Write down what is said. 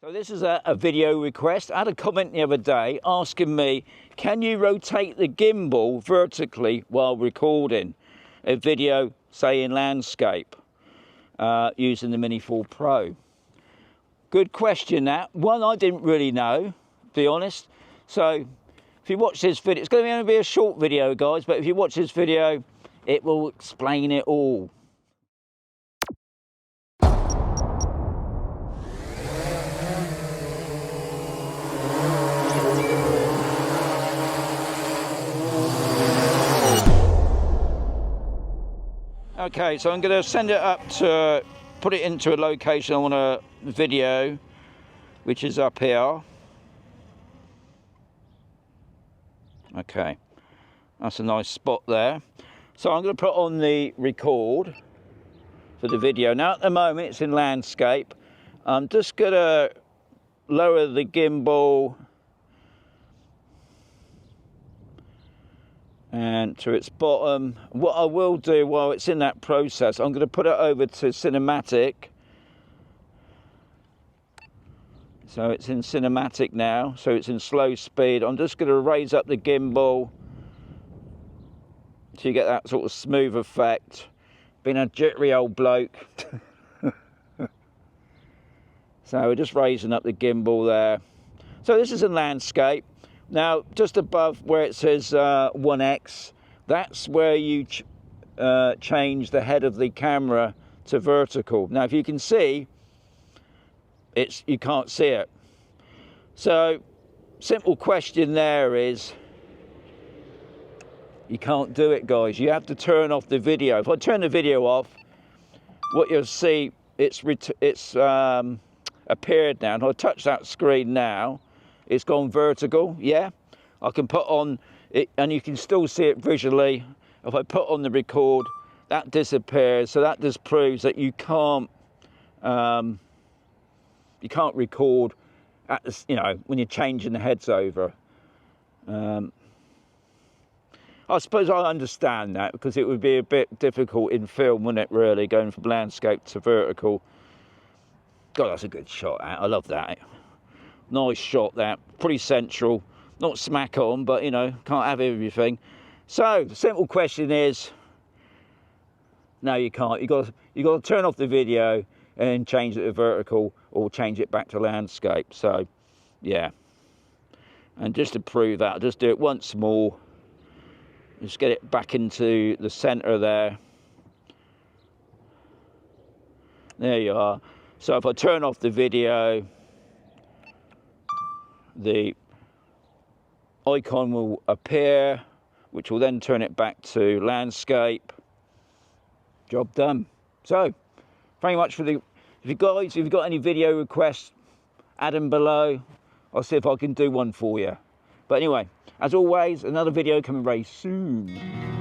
So this is a video request. I had a comment the other day asking me, can you rotate the gimbal vertically while recording a video, say in landscape, using the Mini 4 Pro? Good question that. One I didn't really know, to be honest. So if you watch this video, it's going to only be a short video, guys, but if you watch this video, it will explain it all. Okay, so I'm going to send it up to, put it into a location I want a video, which is up here. Okay, that's a nice spot there. So I'm going to put on the record for the video. Now at the moment it's in landscape. I'm just going to lower the gimbal and to its bottom. What I will do while it's in that process, I'm going to put it over to cinematic. So it's in cinematic now, so it's in slow speed. I'm just going to raise up the gimbal so you get that sort of smooth effect. Being a jittery old bloke. So we're just raising up the gimbal there. So this is in landscape. Now, just above where it says 1x, that's where you change the head of the camera to vertical. Now, if you can see, you can't see it. So, simple question there is, you can't do it, guys. You have to turn off the video. If I turn the video off, what you'll see, it's appeared now. And I'll touch that screen now. It's gone vertical, yeah. I can put on it, and you can still see it visually. If I put on the record, that disappears. So that just proves that you can't record at this, you know, when you're changing the heads over. I suppose I understand that, because it would be a bit difficult in film, wouldn't it? Really, going from landscape to vertical. God, that's a good shot. I love that. Nice shot that, pretty central, not smack on, but you know, can't have everything. So the simple question is, no, you can't. You got to turn off the video and change it to vertical, or change it back to landscape. So yeah, and just to prove that, I'll just do it once more. Just get it back into the center there. There you are. So if I turn off the video, the icon will appear, which will then turn it back to landscape. Job done. So, very much for the, if you've got any video requests, add them below. I'll see if I can do one for you. But anyway, as always, another video coming very soon.